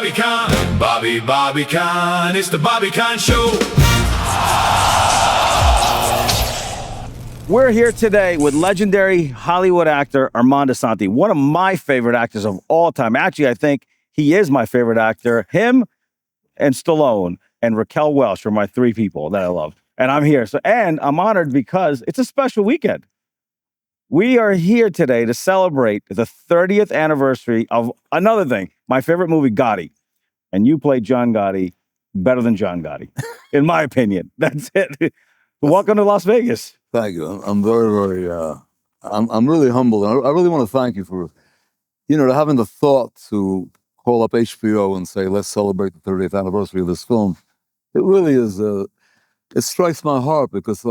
Bobby Khan. Bobby Khan. It's the Bobby Khan Show. We're here today with legendary Hollywood actor Armand Assante, one of my favorite actors of all time. Actually, I think he is my favorite actor. Him and Stallone and Raquel Welch are my three people that I love. And I'm here. And I'm honored because it's a special weekend. We are here today to celebrate the 30th anniversary of another thing, my favorite movie, Gotti. And you played John Gotti better than John Gotti, in my opinion. That's it. Welcome to Las Vegas. Thank you. I'm very, I'm really humbled. I really want to thank you for, having the thought to call up HBO and say, let's celebrate the 30th anniversary of this film. It really is, it strikes my heart because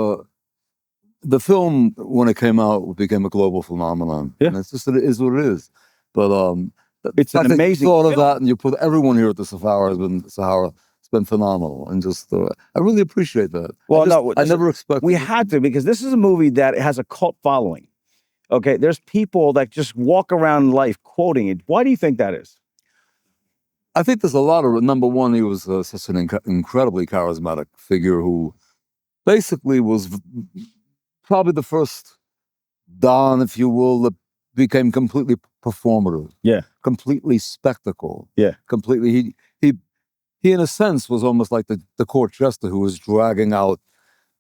the film, when it came out, became a global phenomenon. Yeah. And it's just, it is what it is. But It's an amazing thought of film. that, and you put everyone here at the Sahara it's been phenomenal. And just, I really appreciate that. Well, I never expected. We had to, because this is a movie that has a cult following. Okay, there's people that just walk around life quoting it. Why do you think that is? I think there's a lot of, number one, he was such an incredibly charismatic figure who basically was probably the first Don, if you will, that became completely performative. Yeah. Completely spectacle. Yeah. Completely, he in a sense was almost like the court jester who was dragging out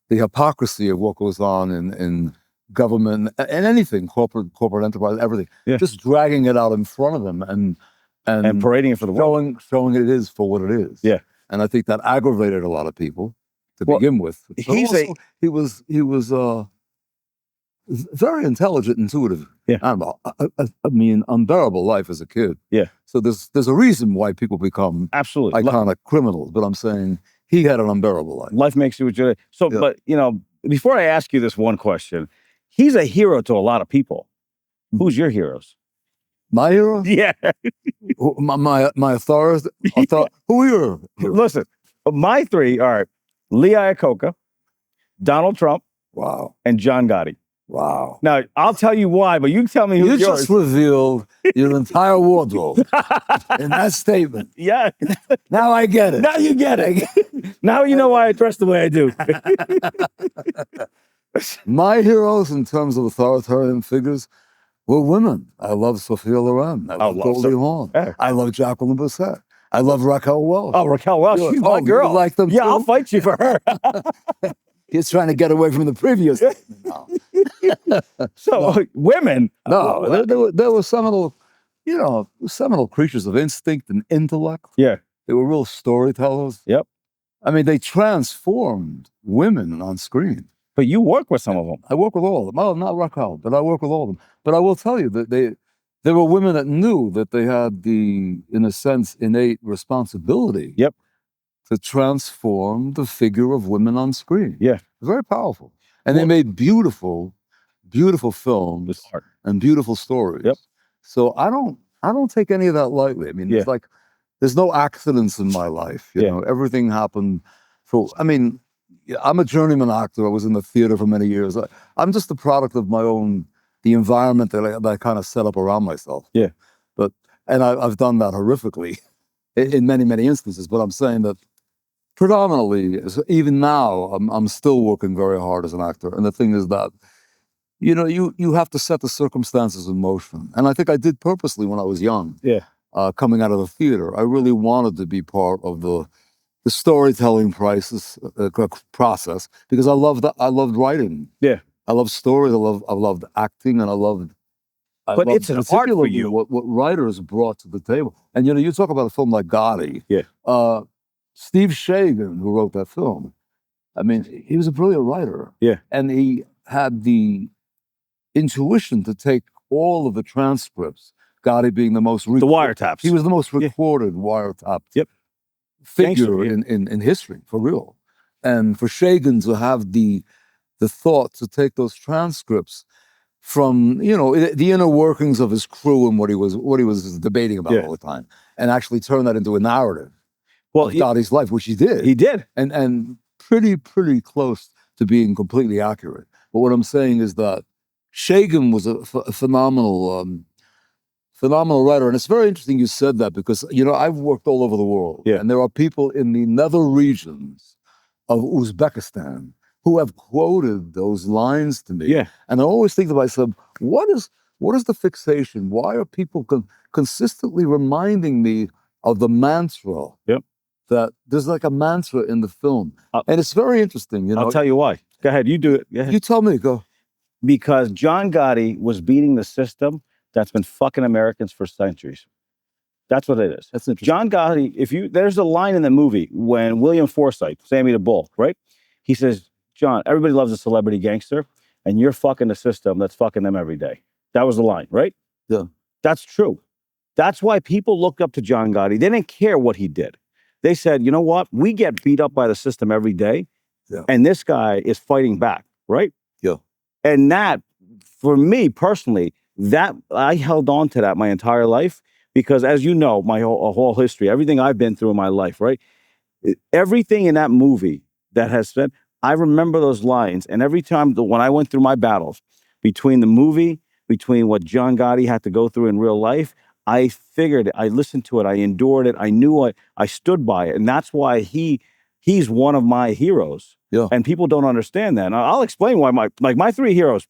the hypocrisy of what goes on in government and anything, corporate enterprise, everything. Yeah. Just dragging it out in front of him and parading it for the world. showing it is for what it is. Yeah. And I think that aggravated a lot of people to begin with. But he was very intelligent, intuitive. Yeah. I mean, unbearable life as a kid. Yeah. So there's a reason why people become Absolutely. iconic criminals, but I'm saying he had an unbearable life. Life makes you what you. So, Yeah. But, before I ask you this one question, he's a hero to a lot of people. Who's your heroes? My hero? Yeah. My authority? Who are your heroes? Listen, my three are Lee Iacocca, Donald Trump, Wow. and John Gotti. Wow. Now, I'll tell you why, but you tell me who's You yours. just revealed your entire wardrobe in that statement. Yeah. Now I get it. Now you get it. Now you know why I dress the way I do. My heroes in terms of authoritarian figures were women. I love Sophia Loren. I love Goldie Hawn. Yeah. I love Jacqueline Bisset. I love Raquel Welch. Oh, Raquel Welch, she's my girl. You like them Yeah, too? I'll fight you for her. He's trying to get away from the previous. No. So, women. No, there were seminal, seminal creatures of instinct and intellect. Yeah. They were real storytellers. Yep. I mean, they transformed women on screen. But you work with some of them. I work with all of them. Oh, not Raquel, but I work with all of them. But I will tell you that there were women that knew that they had in a sense, innate responsibility. Yep. To transform the figure of women on screen. Yeah. Very powerful. And they made beautiful, beautiful films Art. and beautiful stories. Yep. So I don't take any of that lightly. I mean, Yeah. it's like, there's no accidents in my life. You know, everything happened I'm a journeyman actor. I was in the theater for many years. I'm just the product of the environment that I kind of set up around myself. Yeah. And I've done that horrifically in many, many instances. But I'm saying that predominantly, even now, I'm still working very hard as an actor. And the thing is that, you have to set the circumstances in motion. And I think I did purposely when I was young. Yeah. Coming out of the theater, I really wanted to be part of the storytelling process because I loved writing. Yeah. I love stories. I loved acting, and I loved it's an art for particularly you. What writers brought to the table. And you talk about a film like Gotti. Yeah. Steve Shagan, who wrote that film, I mean, he was a brilliant writer. Yeah. And he had the intuition to take all of the transcripts, Gotti being the most The wiretaps. He was the most recorded wiretap figure in history, for real. And for Shagan to have the thought to take those transcripts from, the inner workings of his crew and what he was debating about all the time, and actually turn that into a narrative of Gotti's life, which he did. He did. And pretty close to being completely accurate. But what I'm saying is that Shagan was a phenomenal phenomenal writer. And it's very interesting you said that because, you know, I've worked all over the world. Yeah. And there are people in the nether regions of Uzbekistan who have quoted those lines to me. Yeah. And I always think to myself, what is the fixation? Why are people consistently reminding me of the mantra? Yep. That there's like a mantra in the film. And it's very interesting, you know. I'll tell you why. Go ahead, you do it. Go ahead. You tell me, go. Because John Gotti was beating the system that's been fucking Americans for centuries. That's what it is. That's interesting. John Gotti, there's a line in the movie when William Forsythe, Sammy the Bull, right? He says, John, everybody loves a celebrity gangster, and you're fucking the system that's fucking them every day. That was the line, right? Yeah. That's true. That's why people looked up to John Gotti. They didn't care what he did. They said, you know what? We get beat up by the system every day, and this guy is fighting back, right? Yeah. And that, for me personally, that I held on to that my entire life because, as you know, my whole history, everything I've been through in my life, right? Everything in that movie that has said, I remember those lines. And every time when I went through my battles between the movie, between what John Gotti had to go through in real life, I figured it, I listened to it, I endured it, I knew it, I stood by it. And that's why he's one of my heroes. Yeah. And people don't understand that. And I'll explain why my three heroes.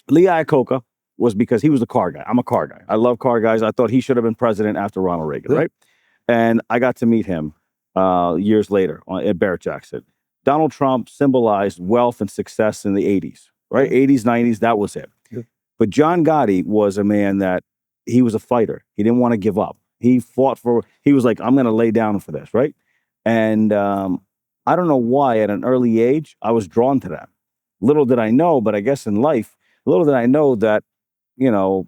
Lee Iacocca was because he was a car guy. I'm a car guy. I love car guys. I thought he should have been president after Ronald Reagan, right? And I got to meet him years later at Barrett-Jackson. Donald Trump symbolized wealth and success in the 80s, right? 80s, 90s, that was it. Yeah. But John Gotti was a man that he was a fighter. He didn't want to give up. He fought he was like, I'm going to lay down for this, right? And I don't know why at an early age, I was drawn to that. Little did I know, but I guess in life, little did I know that, you know,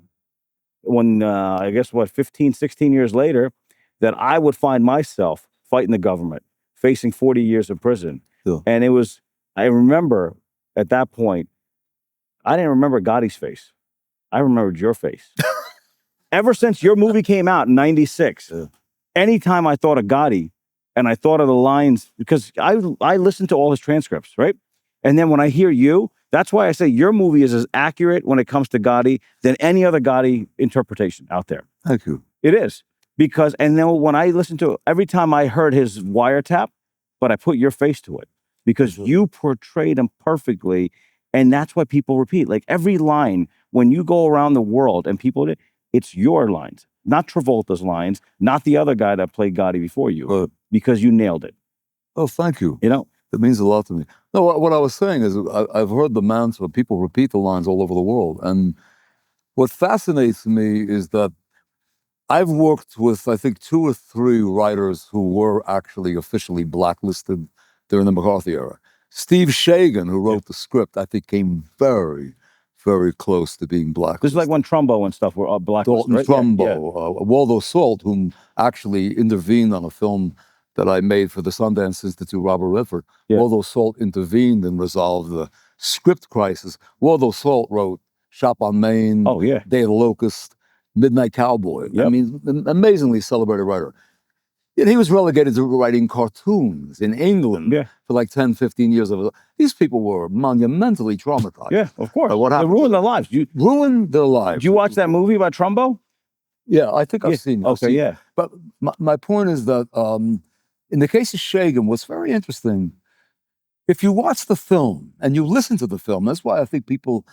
when I guess 15, 16 years later, that I would find myself fighting the government, facing 40 years in prison. Yeah. And I remember at that point, I didn't remember Gotti's face. I remembered your face. Ever since your movie came out in 96, anytime I thought of Gotti and I thought of the lines, because I listened to all his transcripts, right? And then when I hear you, that's why I say your movie is as accurate when it comes to Gotti than any other Gotti interpretation out there. Thank you. It is. Because, and then when I listened to it, every time I heard his wiretap, but I put your face to it because you portrayed him perfectly. And that's why people repeat. Like every line, when you go around the world and people, it's your lines, not Travolta's lines, not the other guy that played Gotti before you, because you nailed it. Oh, thank you. You know? That means a lot to me. No, what I was saying is I've heard the mantra, people repeat the lines all over the world. And what fascinates me is that I've worked with, I think, 2 or 3 writers who were actually officially blacklisted during the McCarthy era. Steve Shagan, who wrote the script, I think came very, very close to being blacklisted. This is like when Trumbo and stuff were blacklisted, Dalton right? Trumbo, Waldo Salt, whom actually intervened on a film that I made for the Sundance Institute, Robert Redford. Waldo Salt intervened and resolved the script crisis. Waldo Salt wrote Shop on Main, Day of the Locust, Midnight Cowboy. I mean, an amazingly celebrated writer. Yet he was relegated to writing cartoons in England for like 10, 15 years. These people were monumentally traumatized. Yeah, of course. What happened? They ruined their lives. Ruined their lives. Did you watch that movie about Trumbo? Yeah, I think I've seen it. Okay, But my point is that in the case of Shagan, what's very interesting, if you watch the film and you listen to the film, that's why I think people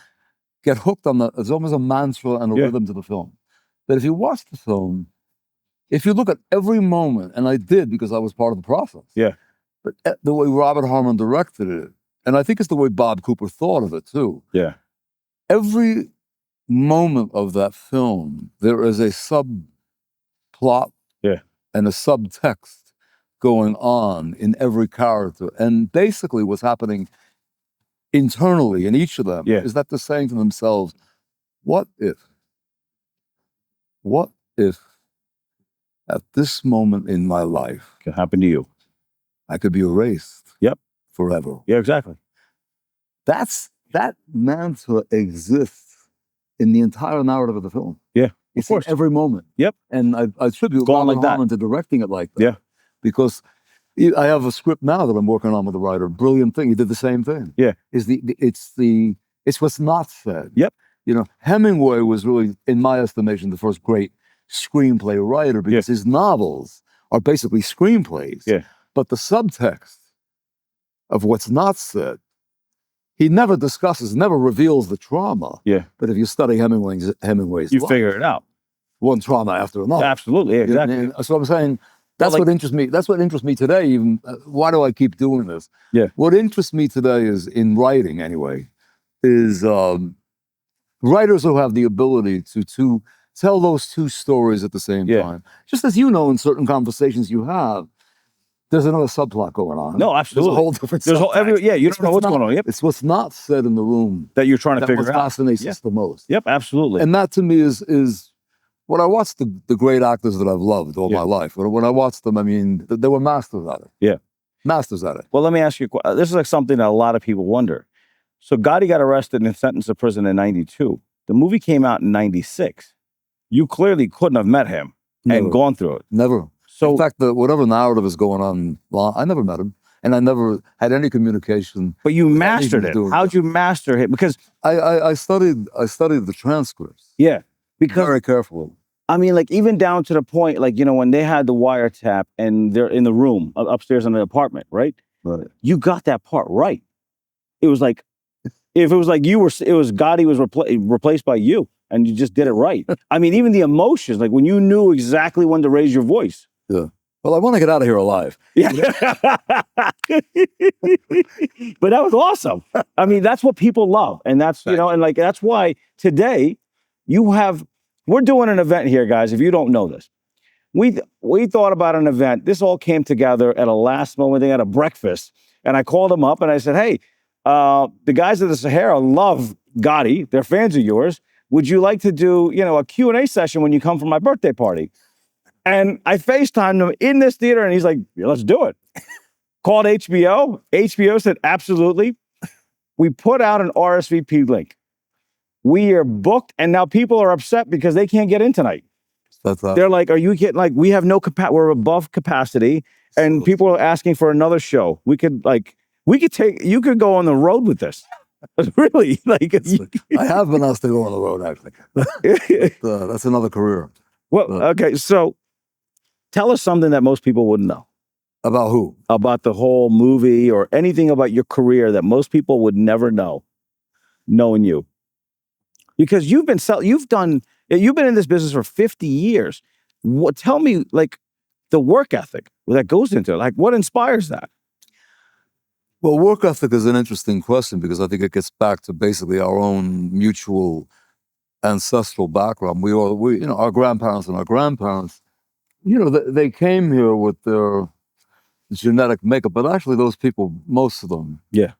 get hooked on it's almost a mantra and a rhythm to the film. But if you watch the film, if you look at every moment, and I did because I was part of the process. Yeah. But the way Robert Harmon directed it, and I think it's the way Bob Cooper thought of it too. Yeah. Every moment of that film, there is a subplot and a subtext going on in every character. And basically what's happening internally in each of them is that they're saying to themselves, what if at this moment in my life can happen to you, I could be erased forever. Yeah, exactly. That mantra exists in the entire narrative of the film. Yeah, of course. Every moment. Yep. And I attribute Robert Harmon to directing it like that. Yeah. Because I have a script now that I'm working on with the writer. Brilliant thing. He did the same thing. Yeah. It's what's not said. Yep. You know, Hemingway was really, in my estimation, the first great screenplay writer because his novels are basically screenplays. Yeah. But the subtext of what's not said, he never discusses, never reveals the trauma. Yeah. But if you study Hemingway's You life, figure it out. one trauma after another. Absolutely. Exactly. And so I'm saying that's what interests me. That's what interests me today. Even why do I keep doing this? Yeah. What interests me today is in writing anyway, is writers who have the ability to tell those two stories at the same time. Just as you know, in certain conversations you have, there's another subplot going on. No, absolutely. There's a whole different you don't know what's going on. Yep. It's what's not said in the room that you're trying to figure out. What fascinates us the most. Yep, absolutely. And that to me is when I watch the great actors that I've loved all my life. When I watch them, I mean, they were masters at it. Yeah. Masters at it. Well, let me ask you, this is like something that a lot of people wonder. So Gotti got arrested and sentenced to prison in 92. The movie came out in 96. You clearly couldn't have met him and gone through it. Never. So, in fact, whatever narrative is going on, well, I never met him, and I never had any communication. But you mastered it. How'd you master it? Because I studied the transcripts. Yeah, because very carefully. I mean, like even down to the point, like when they had the wiretap and they're in the room upstairs in the apartment, right? Right. You got that part right. It was like if it was like it was Gotti was replaced by you, and you just did it right. I mean, even the emotions, like when you knew exactly when to raise your voice. Yeah. Well, I want to get out of here alive. Yeah. But that was awesome. I mean, that's what people love. And that's, and like, that's why today we're doing an event here, guys. If you don't know this, we thought about an event. This all came together at a last moment. They had a breakfast and I called them up and I said, hey, the guys of the Sahara love Gotti. They're fans of yours. Would you like to do, a Q&A session when you come for my birthday party? And I FaceTimed him in this theater, and he's like, yeah, let's do it. Called HBO. HBO said, absolutely. We put out an RSVP link. We are booked, and now people are upset because they can't get in tonight. They're like, are you kidding? Like, we have no capacity. We're above capacity, and people are asking for another show. You could go on the road with this. Really? I have been asked to go on the road, actually. That's another career. Well, okay, so tell us something that most people wouldn't know. About who? About the whole movie or anything about your career that most people would never know, knowing you. Because you've been in this business for 50 years. Tell me, like, the work ethic that goes into it. Like, what inspires that? Well, work ethic is an interesting question because I think it gets back to basically our own mutual ancestral background. Our grandparents and our grandparents, they came here with their genetic makeup, but actually those people, most of them,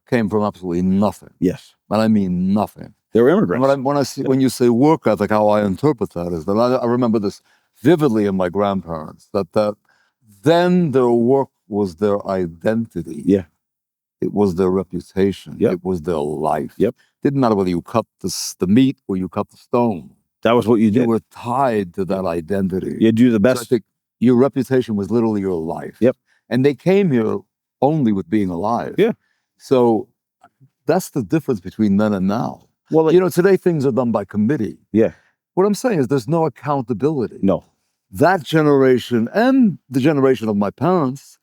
came from absolutely nothing. Yes. And I mean nothing. They were immigrants. When you say work ethic, how I interpret that is that I remember this vividly in my grandparents, that then their work was their identity. Yeah. It was their reputation. Yep. It was their life. Yep. Didn't matter whether you cut the meat or you cut the stone. That was what you did. You were tied to that identity. You do the best. So I think your reputation was literally your life. Yep. And they came here only with being alive. Yeah. So that's the difference between then and now. Well, today things are done by committee. Yeah. What I'm saying is there's no accountability. No. That generation and the generation of my parents,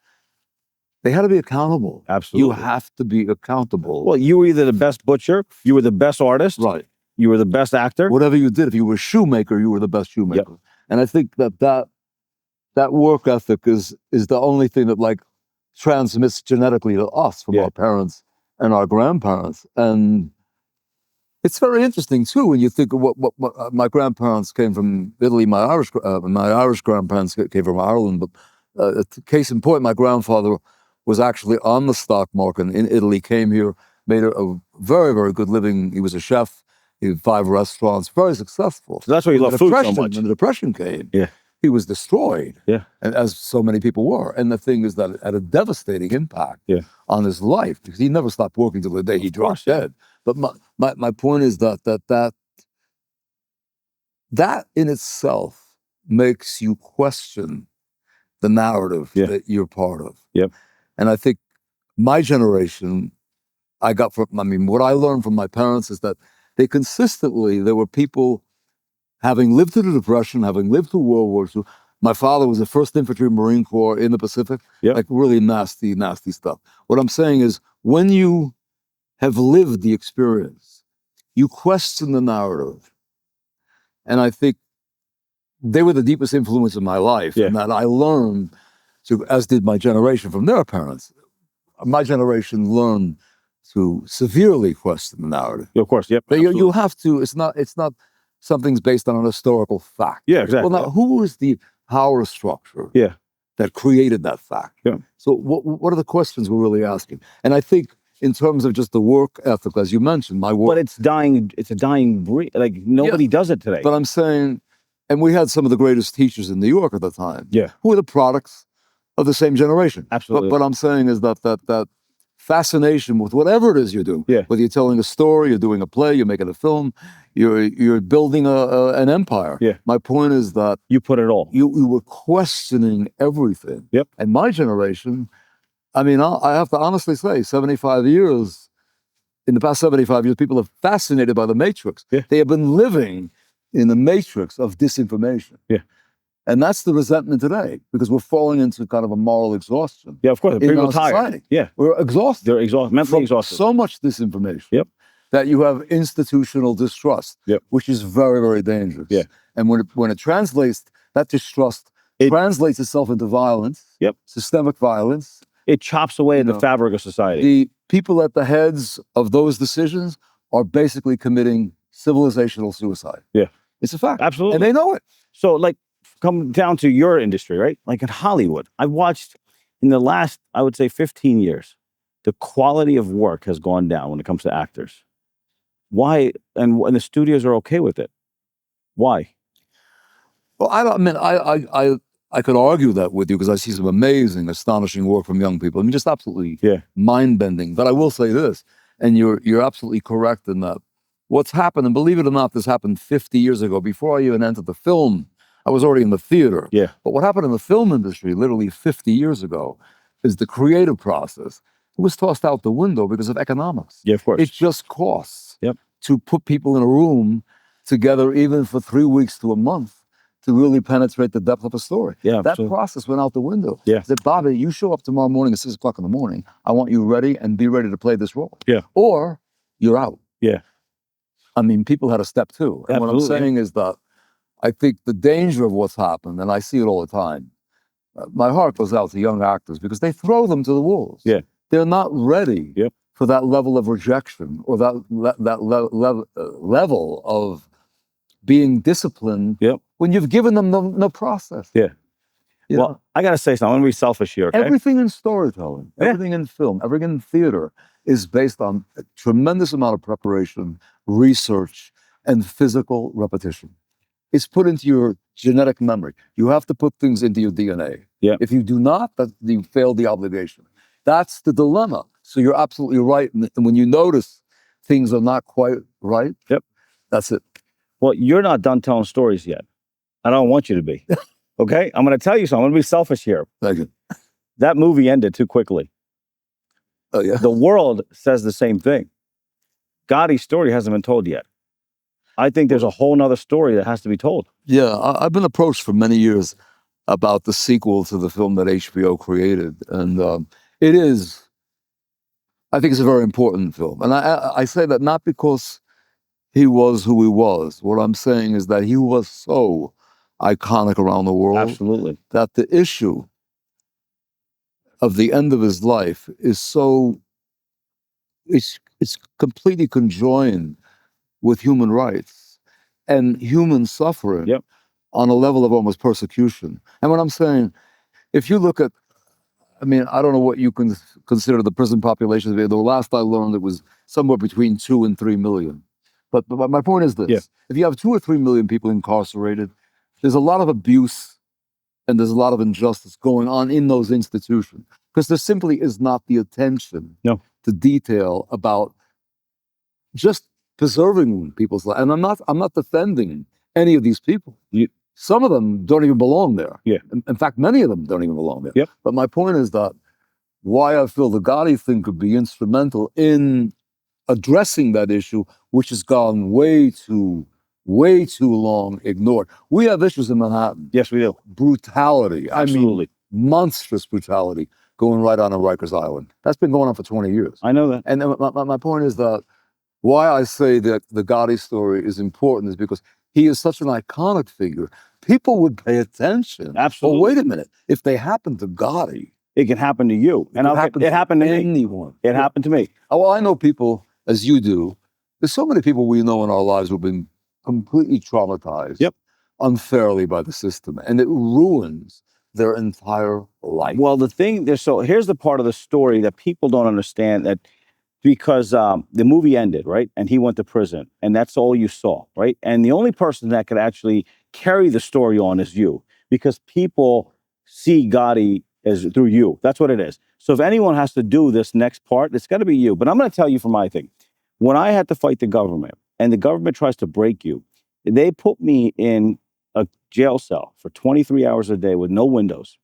they had to be accountable. Absolutely. You have to be accountable. Well, you were either the best butcher, you were the best artist. Right. You were the best actor. Whatever you did, if you were a shoemaker, you were the best shoemaker. Yep. And I think that work ethic is the only thing that transmits genetically to us from our parents and our grandparents. And it's very interesting too when you think of what my grandparents came from Italy. My Irish grandparents came from Ireland. But case in point, my grandfather was actually on the stock market in Italy. Came here, made a very, very good living. He was a chef. He had 5 restaurants, very successful. So that's why you love food so much. When the Depression came, yeah, he was destroyed. Yeah, and as so many people were. And the thing is that it had a devastating impact on his life because he never stopped working till the day he dropped dead. But my point is that in itself makes you question the narrative that you're part of. Yep. And I think my generation, what I learned from my parents is that there were people having lived through the Depression, having lived through World War II. My father was the 1st Infantry Marine Corps in the Pacific, like really nasty, nasty stuff. What I'm saying is, when you have lived the experience, you question the narrative. And I think they were the deepest influence in my life, and that I learned to, as did my generation from their parents. My generation learned to severely question the narrative. Of course, But you have to. It's not something's based on an historical fact. Yeah, exactly. Well, now, who is the power structure that created that fact? Yeah. So what are the questions we're really asking? And I think in terms of just the work ethic, as you mentioned, my work. But it's dying. It's a dying breed. Like, nobody does it today. But I'm saying, and we had some of the greatest teachers in New York at the time. Yeah. Who are the products of the same generation. Absolutely. But I'm saying is that fascination with whatever it is you're doing. Yeah. Whether you're telling a story, you're doing a play, you're making a film, you're building an empire. Yeah. My point is that you put it all. You were questioning everything. Yep. And my generation, I mean, I have to honestly say, 75 years, in the past 75 years, people are fascinated by the Matrix. Yeah. They have been living in the Matrix of disinformation. Yeah. And that's the resentment today, because we're falling into kind of a moral exhaustion. Yeah, of course. People are tired. Society. Yeah. We're exhausted. They're exhausted, mentally exhausted. So much disinformation. Yep. That you have institutional distrust, which is very, very dangerous. Yeah. And when it translates, that distrust translates itself into violence, systemic violence. It chops away at the fabric of society. The people at the heads of those decisions are basically committing civilizational suicide. Yeah. It's a fact. Absolutely. And they know it. So, like, come down to your industry, right? Like in Hollywood, I watched in the last, I would say 15 years, the quality of work has gone down when it comes to actors. Why? And the studios are okay with it. Why? Well, I could argue that with you, because I see some amazing, astonishing work from young people. I mean, just absolutely mind-bending. But I will say this, and you're absolutely correct in that. What's happened, and believe it or not, this happened 50 years ago, before I even entered the film. I was already in the theater. Yeah. But what happened in the film industry literally 50 years ago is the creative process. It was tossed out the window because of economics. Yeah, of course. It just costs to put people in a room together, even for 3 weeks to a month, to really penetrate the depth of a story. Yeah, that process went out the window. Yeah. I said, Bobby, you show up tomorrow morning at 6 o'clock in the morning. I want you ready and be ready to play this role. Yeah. Or you're out. Yeah. I mean, people had a step too. And what I'm saying is that I think the danger of what's happened, and I see it all the time, my heart goes out to young actors because they throw them to the wolves. Yeah. They're not ready for that level of rejection or that level of being disciplined when you've given them no process. Yeah. You know? I got to say something. I'm going to be selfish here, okay? Everything in storytelling, everything in film, everything in theater is based on a tremendous amount of preparation, research, and physical repetition. It's put into your genetic memory. You have to put things into your DNA. Yeah. If you do not, you fail the obligation. That's the dilemma. So you're absolutely right. And when you notice things are not quite right, that's it. Well, you're not done telling stories yet. I don't want you to be. Okay? I'm going to tell you something. I'm going to be selfish here. Thank you. That movie ended too quickly. Oh, yeah. The world says the same thing. Gotti's story hasn't been told yet. I think there's a whole nother story that has to be told. Yeah, I've been approached for many years about the sequel to the film that HBO created. And it is, I think it's a very important film. And I say that not because he was who he was. What I'm saying is that he was so iconic around the world. Absolutely. That the issue of the end of his life is so, it's completely conjoined with human rights and human suffering on a level of almost persecution. And what I'm saying, if you look at, I mean, I don't know what you can consider the prison population. The last I learned, it was somewhere between 2 and 3 million. But my point is this. If you have 2 or 3 million people incarcerated, there's a lot of abuse and there's a lot of injustice going on in those institutions, because there simply is not the attention to detail about just preserving people's lives. And I'm not defending any of these people. Some of them don't even belong there. Yeah. In fact, many of them don't even belong there. Yep. But my point is that why I feel the Gotti thing could be instrumental in addressing that issue, which has gone way too long ignored. We have issues in Manhattan. Yes, we do. Brutality. Absolutely. I mean, monstrous brutality going right on Rikers Island. That's been going on for 20 years. I know that. And my point is that why I say that the Gotti story is important is because he is such an iconic figure. People would pay attention. Absolutely. Well, wait a minute. If they happen to Gotti, it can happen to you. And it happened to anyone. Me. It happened to me. Well, I know people, as you do. There's so many people we know in our lives who've been completely traumatized unfairly by the system. And it ruins their entire life. Well, here's the part of the story that people don't understand, that because the movie ended, right? And he went to prison, and that's all you saw, right? And the only person that could actually carry the story on is you, because people see Gotti as through you. That's what it is. So if anyone has to do this next part, it's got to be you. But I'm going to tell you from my thing. When I had to fight the government, and the government tries to break you, they put me in a jail cell for 23 hours a day with no windows.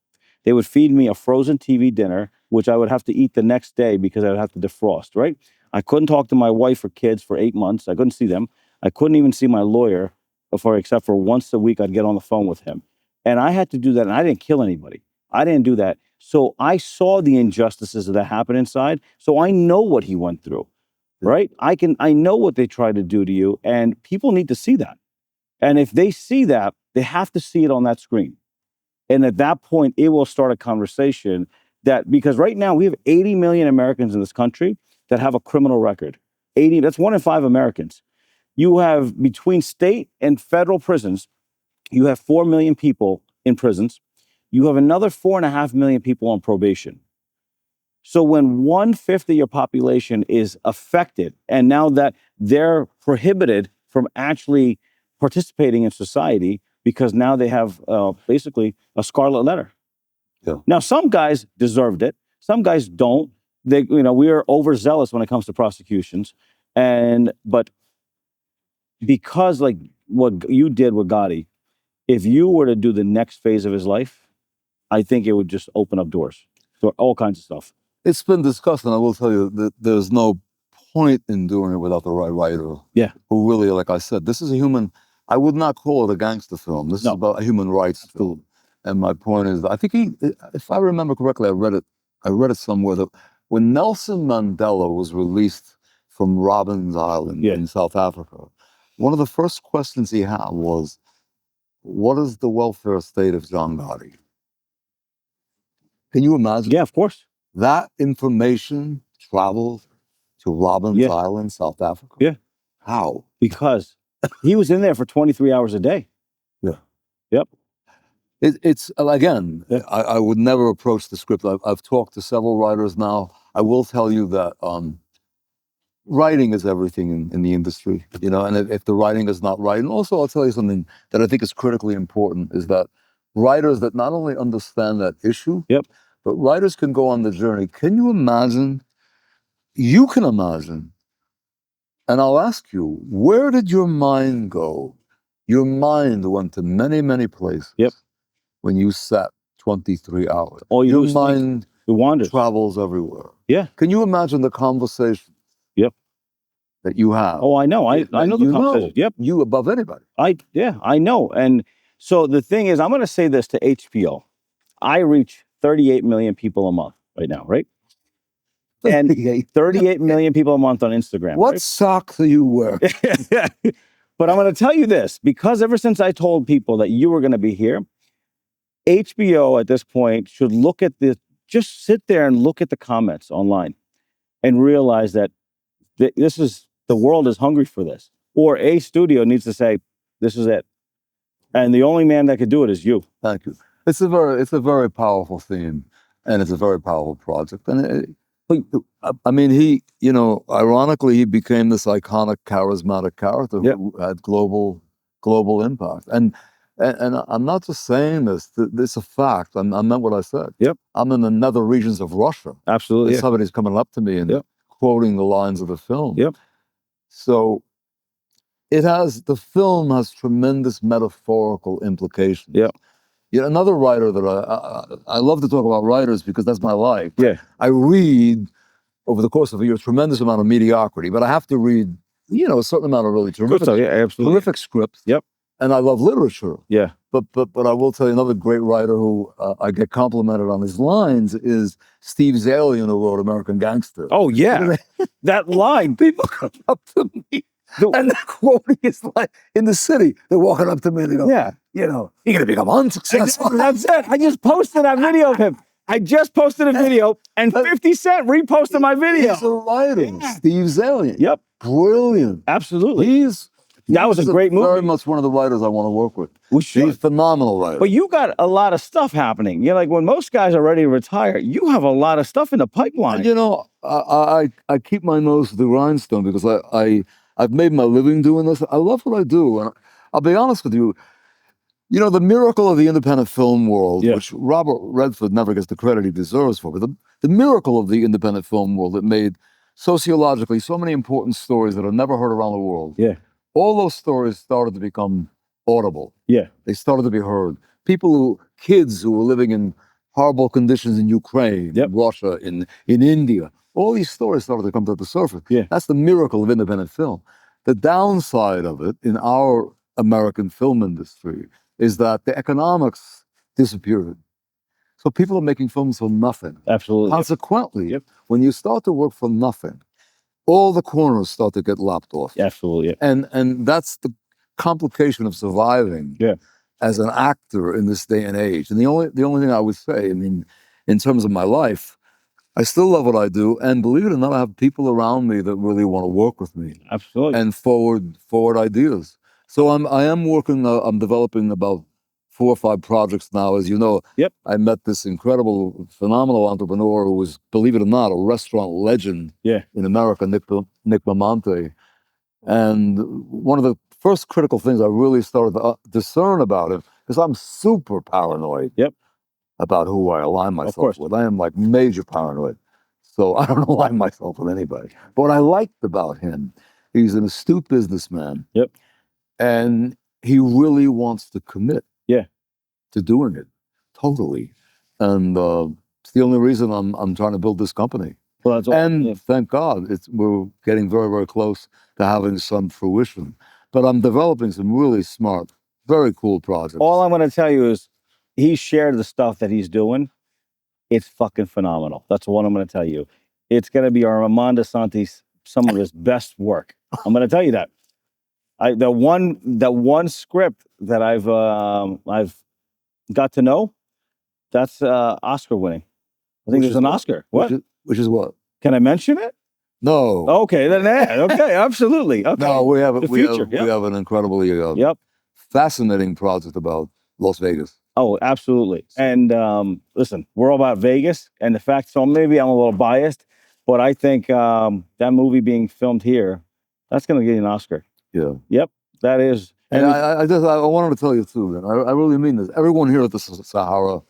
They would feed me a frozen TV dinner, which I would have to eat the next day because I would have to defrost, right? I couldn't talk to my wife or kids for 8 months. I couldn't see them. I couldn't even see my lawyer except for once a week I'd get on the phone with him. And I had to do that, and I didn't kill anybody. I didn't do that. So I saw the injustices that happened inside, so I know what he went through, right? I know what they tried to do to you, and people need to see that. And if they see that, they have to see it on that screen. And at that point, it will start a conversation because right now we have 80 million Americans in this country that have a criminal record. 80, that's 1 in 5 Americans. You have, between state and federal prisons, you have 4 million people in prisons. You have another 4.5 million people on probation. So when 1/5 of your population is affected, and now that they're prohibited from actually participating in society because now they have basically a scarlet letter. Yeah. Now, some guys deserved it. Some guys don't. We are overzealous when it comes to prosecutions. But because like what you did with Gotti, if you were to do the next phase of his life, I think it would just open up doors for all kinds of stuff. It's been discussed, and I will tell you that there's no point in doing it without the right writer. Yeah. Who really, like I said, this is a human. I would not call it a gangster film. This is about a human rights film. And my point is, I think if I remember correctly, I read it somewhere that when Nelson Mandela was released from Robben Island in South Africa, one of the first questions he had was, what is the welfare state of John Gotti? Can you imagine? Yeah, of course. That information traveled to Robben Island, South Africa? Yeah. How? Because he was in there for 23 hours a day. Yeah. Yep. It's again, I would never approach the script. I've talked to several writers now. I will tell you that writing is everything in the industry, and if the writing is not right, and also I'll tell you something that I think is critically important, is that writers that not only understand that issue, but writers can go on the journey. Can you imagine? You can imagine. And I'll ask you, where did your mind go? Your mind went to many, many places. Yep. When you sat 23 hours. Your mind wanders. Travels everywhere. Yeah. Can you imagine the conversation that you have? Oh, I know. I know the conversation. Yep. You above anybody. I know. And so the thing is, I'm going to say this to HBO. I reach 38 million people a month right now, right? And 38 million people a month on Instagram. What socks do you wear? But I'm going to tell you this, because ever since I told people that you were going to be here, HBO at this point should look at this, just sit there and look at the comments online and realize that the world is hungry for this. Or a studio needs to say, this is it. And the only man that could do it is you. Thank you. It's a very powerful theme, and it's a very powerful project. And I mean, he, ironically, he became this iconic, charismatic character who had global impact. And I'm not just saying this; it's a fact. I meant what I said. Yep. I'm in the nether regions of Russia. Absolutely. And somebody's coming up to me and quoting the lines of the film. Yep. So the film has tremendous metaphorical implications. Yep. Another writer that I love to talk about writers because that's my life. Yeah. I read over the course of a year, a tremendous amount of mediocrity, but I have to read, a certain amount of really terrific, absolutely. terrific scripts. Yep. And I love literature. Yeah. But I will tell you another great writer who I get complimented on his lines is Steve Zalian, who wrote American Gangster. Oh, yeah. That line. People come up to me and they're quoting his line in the city. They're walking up to me and they go, yeah, you're going to become unsuccessful. That's it. I just posted that video of him. I just posted a video and 50 Cent reposted my video. He's a writer. Yeah. Steve Zalian. Yep. Brilliant. Absolutely. That was a great movie. Very much one of the writers I want to work with. We should. He's a phenomenal writer. But you got a lot of stuff happening. You're like, when most guys are ready to retire, you have a lot of stuff in the pipeline. And, I keep my nose to the grindstone because I've made my living doing this. I love what I do. And I'll be honest with you, the miracle of the independent film world, which Robert Redford never gets the credit he deserves for, but the miracle of the independent film world that made sociologically so many important stories that are never heard around the world. Yeah. All those stories started to become audible. Yeah. They started to be heard. Kids who were living in horrible conditions in Ukraine, Russia, in India, all these stories started to come to the surface. Yeah. That's the miracle of independent film. The downside of it in our American film industry is that the economics disappeared. So people are making films for nothing. Absolutely. Consequently, when you start to work for nothing, all the corners start to get lopped off. Absolutely. And that's the complication of surviving as an actor in this day and age. And the only thing I would say, in terms of my life, I still love what I do, and believe it or not, I have people around me that really want to work with me. Absolutely. And forward ideas. So I am working. I'm developing about 4 or 5 projects now. As you know, I met this incredible, phenomenal entrepreneur who was, believe it or not, a restaurant legend in America, Nick Bamonte. And one of the first critical things I really started to discern about him, because I'm super paranoid about who I align myself with. I am like major paranoid. So I don't align myself with anybody. But what I liked about him, he's an astute businessman. And he really wants to commit to doing it totally. And it's the only reason I'm trying to build this company. Well, that's and thank God, we're getting very, very close to having some fruition. But I'm developing some really smart, very cool projects. All I'm going to tell you is he shared the stuff that he's doing. It's fucking phenomenal. That's what I'm going to tell you. It's going to be Armand Assante's, some of his best work. I'm going to tell you that. The one script that I've got to know, that's Oscar winning. I think there's an Oscar. What? Which is what? Can I mention it? No. Okay, then okay, absolutely. Okay. No, we have the future. We have an incredibly fascinating project about Las Vegas. Oh, absolutely. And listen, we're all about Vegas, and the fact, so maybe I'm a little biased, but I think that movie being filmed here, that's going to get you an Oscar. Yeah. Yep, that is. And I wanted to tell you too, man. I really mean this. Everyone here at the Sahara,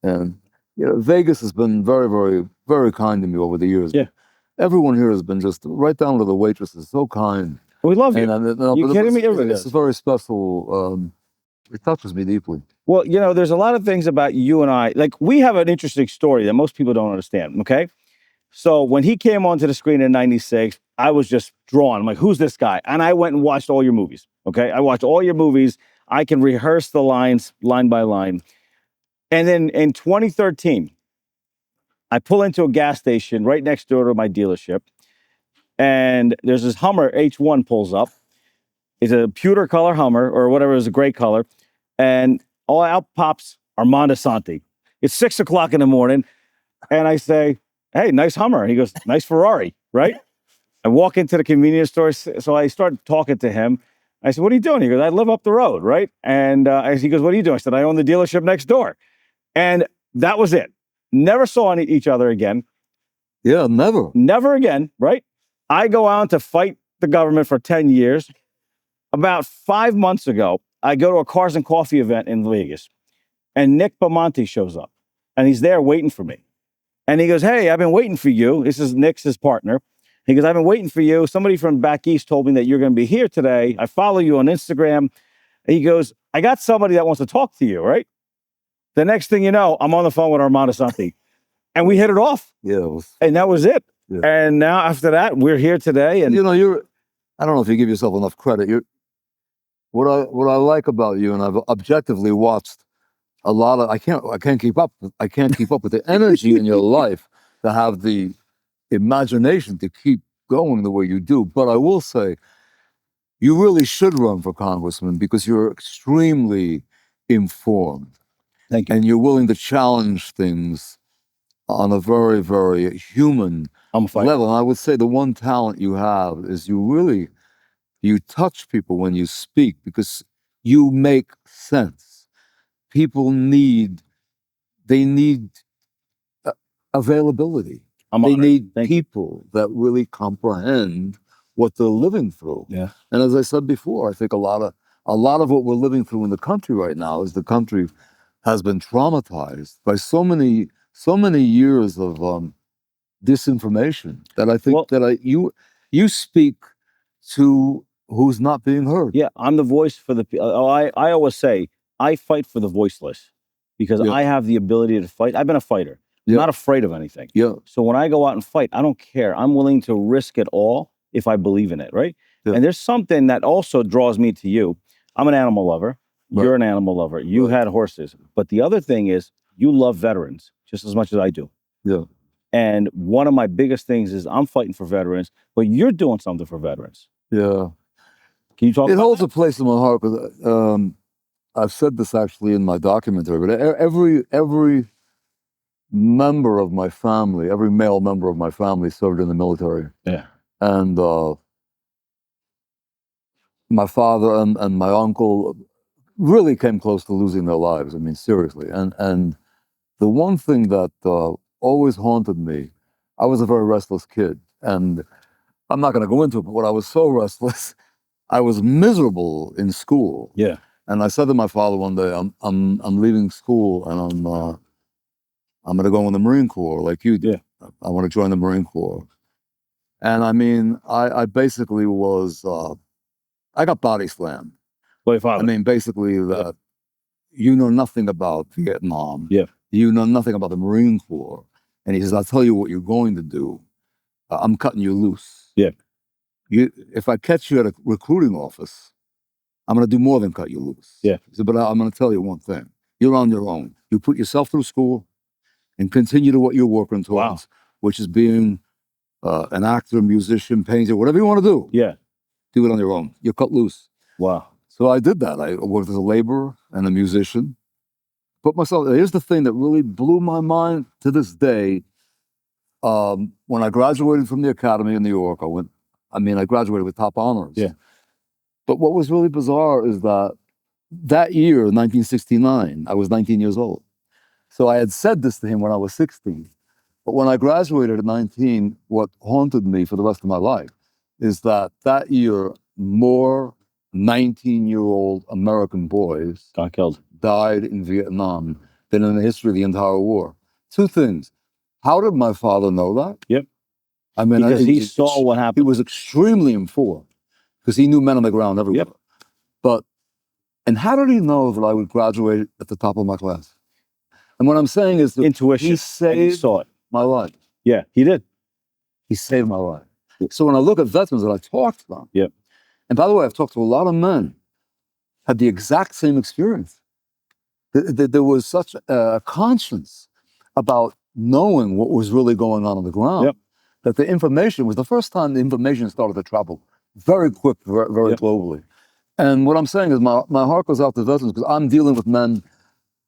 and Vegas has been very, very, very kind to me over the years. Yeah. Everyone here has been just right down to the waitresses, so kind. We love you. You kidding me? It's very special. It touches me deeply. Well, there's a lot of things about you and I. Like, we have an interesting story that most people don't understand. Okay. So when he came onto the screen in '96, I was just drawn. I'm like, who's this guy? And I went and watched all your movies. Okay. I watched all your movies. I can rehearse the lines line by line. And then in 2013, I pull into a gas station right next door to my dealership. And there's this Hummer H1 pulls up. It's a pewter color Hummer or whatever, is a gray color. And all out pops Armand Assante. It's 6 o'clock in the morning. And I say, hey, nice Hummer. He goes, nice Ferrari, right? I walk into the convenience store. So I start talking to him. I said, what are you doing? He goes, I live up the road, right? And he goes, what are you doing? I said, I own the dealership next door. And that was it. Never saw each other again. Yeah, never. Never again, right? I go out to fight the government for 10 years. About 5 months ago, I go to a Cars and Coffee event in Vegas, and Nick Bamonte shows up, and he's there waiting for me. And he goes, hey, I've been waiting for you. This is Nick's his partner. He goes, I've been waiting for you. Somebody from back east told me that you're going to be here today. I follow you on Instagram. And he goes, I got somebody that wants to talk to you, right? The next thing you know, I'm on the phone with Armand Assante. And we hit it off. Yeah. And that was it. Yeah. And now after that, we're here today. And I don't know if you give yourself enough credit. What I like about you, and I've objectively watched a lot of. I can't keep up. I can't keep up with the energy in your life to have the imagination to keep going the way you do. But I will say, you really should run for congressman because you're extremely informed. Thank you. And you're willing to challenge things on a very, very human level. And I would say the one talent you have is you touch people when you speak because you make sense. People need availability. They need people that really comprehend what they're living through. Yeah. And as I said before, I think a lot of what we're living through in the country right now is the country has been traumatized by so many years of disinformation that I think you speak to who's not being heard. Yeah, I'm the voice for the people. I always say I fight for the voiceless because I have the ability to fight. I've been a fighter. I'm not afraid of anything. Yeah. So when I go out and fight, I don't care. I'm willing to risk it all if I believe in it, right? Yeah. And there's something that also draws me to you. I'm an animal lover. Right. You're an animal lover. You had horses. But the other thing is you love veterans just as much as I do. Yeah. And one of my biggest things is I'm fighting for veterans, but you're doing something for veterans. Yeah. Can you talk about it? It holds a place in my heart because I've said this actually in my documentary, but every member of my family, every male member of my family served in the military. Yeah. And my father and my uncle really came close to losing their lives. I mean, seriously. And the one thing that always haunted me, I was a very restless kid. And I'm not going to go into it, but when I was so restless, I was miserable in school. Yeah. And I said to my father one day, I'm leaving school and I'm going to go in the Marine Corps like you did. Yeah. I want to join the Marine Corps. And I mean, I basically was, I got body slammed. By your father? I mean, basically that you know nothing about Vietnam. Yeah. You know nothing about the Marine Corps. And he says, I'll tell you what you're going to do. I'm cutting you loose. Yeah. If I catch you at a recruiting office, I'm going to do more than cut you loose. Yeah. He said, but I'm going to tell you one thing. You're on your own. You put yourself through school and continue to what you're working towards, which is being an actor, musician, painter, whatever you want to do. Yeah. Do it on your own. You're cut loose. Wow. So I did that. I worked as a laborer and a musician. Put myself, here's the thing that really blew my mind to this day. When I graduated from the academy in New York, I graduated with top honors. Yeah. But what was really bizarre is that year, 1969, I was 19 years old. So I had said this to him when I was 16. But when I graduated at 19, what haunted me for the rest of my life is that year, more 19-year-old American boys got killed, died in Vietnam than in the history of the entire war. Two things. How did my father know that? Yep. I mean, because he saw what happened. He was extremely informed because he knew men on the ground everywhere. Yep. And how did he know that I would graduate at the top of my class? And what I'm saying is that intuition. He saved my life. Yeah, he did. He saved my life. So when I look at veterans that I talked to them, yep. And by the way, I've talked to a lot of men, had the exact same experience. There was such a conscience about knowing what was really going on the ground, yep. That the information was the first time the information started to travel very quick, very yep. globally. And what I'm saying is my heart goes out to veterans because I'm dealing with men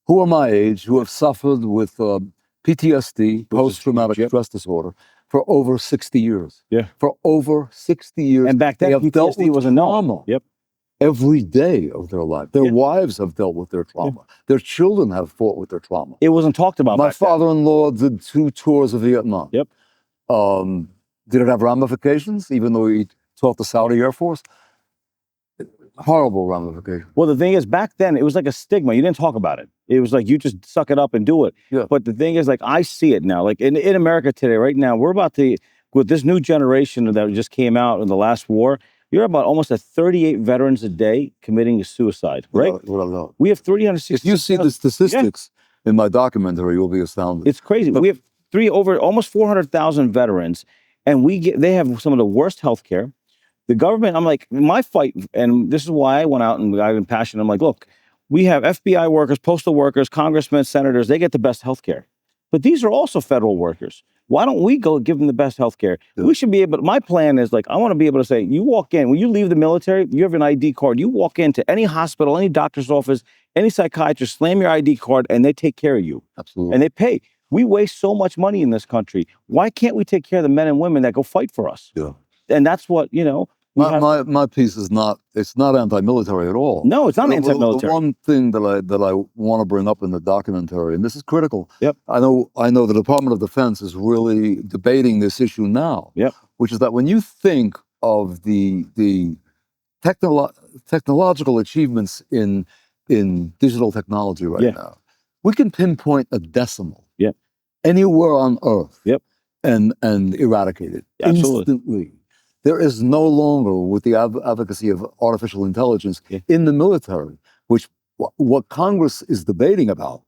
who are my age, who have suffered with PTSD, post-traumatic stress disorder, for over 60 years. Yeah. For over 60 years. And back then, PTSD was a normal. Yep. Every day of their life. Their wives have dealt with their trauma. Yeah. Their children have fought with their trauma. It wasn't talked about. My father-in-law did 2 tours of Vietnam. Yep. Did it have ramifications, even though he taught the Saudi Air Force? Horrible ramifications. Well, the thing is, back then, it was like a stigma. You didn't talk about it. It was like, you just suck it up and do it. Yeah. But the thing is, like, I see it now. Like, in America today, right now, we're about to, with this new generation that just came out in the last war, you're about almost at 38 veterans a day committing suicide, right? Well, we have 360. If you see the statistics in my documentary, you'll be astounded. It's crazy. But we have almost 400,000 veterans, and they have some of the worst healthcare. The government, I'm like, my fight, and this is why I went out and I've been passionate. I'm like, look, we have FBI workers, postal workers, congressmen, senators, they get the best healthcare. But these are also federal workers. Why don't we go give them the best healthcare? Yeah. We should be able, my plan is like, I want to be able to say, you walk in, when you leave the military, you have an ID card, you walk into any hospital, any doctor's office, any psychiatrist, slam your ID card, and they take care of you. Absolutely. And they pay. We waste so much money in this country. Why can't we take care of the men and women that go fight for us? Yeah. And that's what, you know. My piece is not, it's not anti-military at all. No, it's not anti-military. The one thing that I want to bring up in the documentary, and this is critical. Yep. I know the Department of Defense is really debating this issue now. Yep. Which is that when you think of the technological achievements in digital technology right now, we can pinpoint a decimal. Yep. Anywhere on Earth. Yep. And eradicate it. Absolutely. Instantly. There is no longer, with the advocacy of artificial intelligence in the military, which what Congress is debating about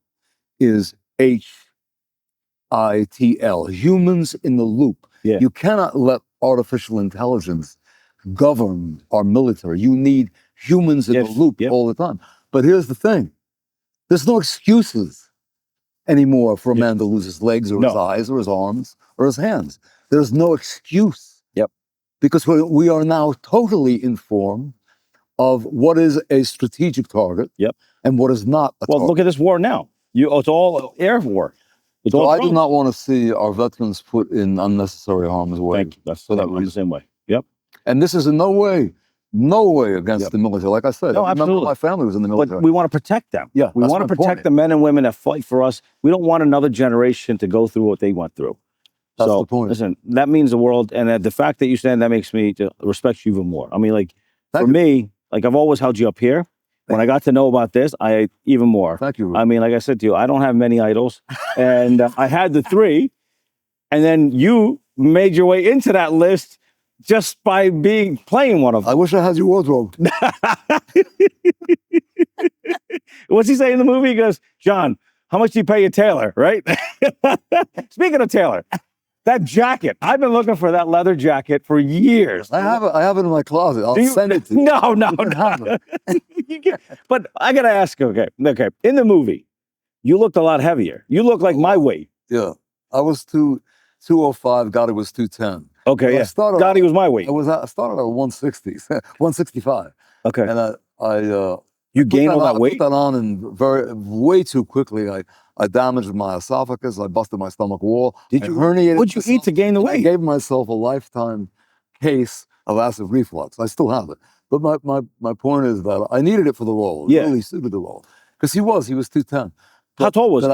is HITL, humans in the loop. Yeah. You cannot let artificial intelligence govern our military. You need humans in the loop all the time. But here's the thing. There's no excuses anymore for a man to lose his legs or his eyes or his arms or his hands. There's no excuse. Because we are now totally informed of what is a strategic target and what is not a target. Well, look at this war now. It's all air war. So I do not want to see our veterans put in unnecessary harm's way. Thank you. That's the same way. Yep. And this is in no way against the military. Like I said, no, absolutely. My family was in the military. But we want to protect them. Yeah, we want to protect the men and women that fight for us. We don't want another generation to go through what they went through. That's the point. Listen, that means the world, and the fact that you stand, that makes me to respect you even more. I mean, like, for me, like, I've always held you up here. When I got to know about this, I even more. Thank you. I mean, like I said to you, I don't have many idols, and I had the three, and then you made your way into that list just by playing one of them. I wish I had your wardrobe. What's he say in the movie? He goes, John, how much do you pay your tailor, right? Speaking of tailor, that jacket, I've been looking for that leather jacket for years. I have it in my closet. I'll send it to you. No. But I got to ask, okay. In the movie, you looked a lot heavier. You look like my weight. Yeah. I was 205, Gotti was 210. Okay, yeah. Gotti was my weight. I started at 160, 165. Okay. And you gained all that weight? I put that on and way too quickly. I damaged my esophagus. I busted my stomach wall. Herniated? What'd you eat to gain the weight? I gave myself a lifetime case of acid reflux. I still have it. But my point is that I needed it for the role. It really suited the role. Because he was 210. How tall was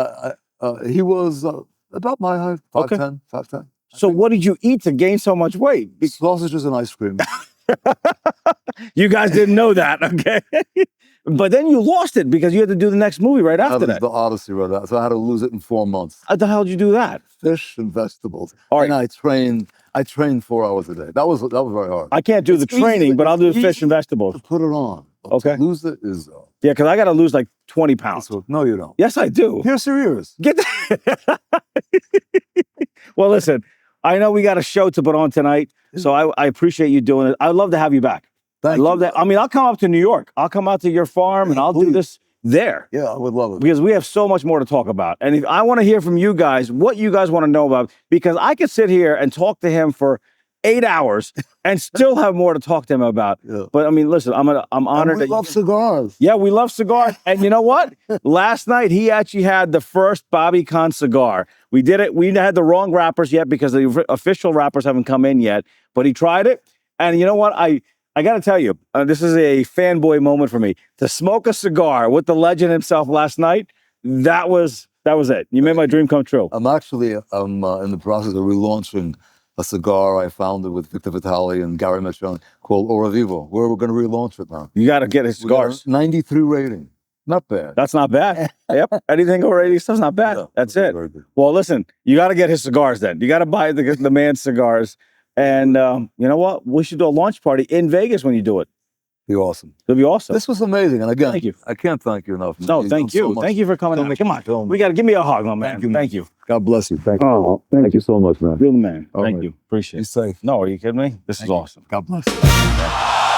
he? He was about my height, 5'10", 5'10". So what did you eat to gain so much weight? Sausages and ice cream. You guys didn't know that, okay? But then you lost it because you had to do the next movie right after that. The Odyssey right after. So I had to lose it in 4 months. How the hell did you do that? Fish and vegetables. All right. And I trained 4 hours a day. That was very hard. I can't do the training, but I'll do the fish and vegetables. To put it on. Okay. To lose it is... yeah, because I got to lose like 20 pounds. No, you don't. Yes, I do. Pierce your ears. Get that. Well, listen, I know we got a show to put on tonight, so I appreciate you doing it. I'd love to have you back. I love that. I mean, I'll come up to New York. I'll come out to your farm and I'll do this there. Yeah, I would love it. Because we have so much more to talk about. And if I want to hear from you guys, what you guys want to know about, because I could sit here and talk to him for 8 hours and still have more to talk to him about. Yeah. But I mean, listen, I'm honored that we love cigars. Yeah, we love cigars. And you know what? Last night, he actually had the first Bobby Con cigar. We did it. We had the wrong wrappers yet because the official wrappers haven't come in yet. But he tried it. And you know what? I got to tell you, this is a fanboy moment for me. To smoke a cigar with the legend himself last night, that was it. You made my dream come true. I'm in the process of relaunching a cigar I founded with Victor Vitale and Gary Machon called Ora Vivo. We're going to relaunch it now. You got to get his cigars. 93 rating. Not bad. That's not bad. Yep. Anything over 80 stuff's not bad. Yeah, that's it. Well, listen, you got to get his cigars then. You got to buy the man's cigars. And you know what? We should do a launch party in Vegas when you do it. Be awesome. It'll be awesome. This was amazing. And again, Thank you. I can't thank you enough. No, You've thank done so you. much. Thank you for coming out. Come on. Film. We got to give me a hug, my man. Thank you. God bless you. Thank you. Oh, thank you so much, man. You're the man. All Thank right. you. Appreciate Be it. safe. No, are you kidding me? This is awesome. God bless you.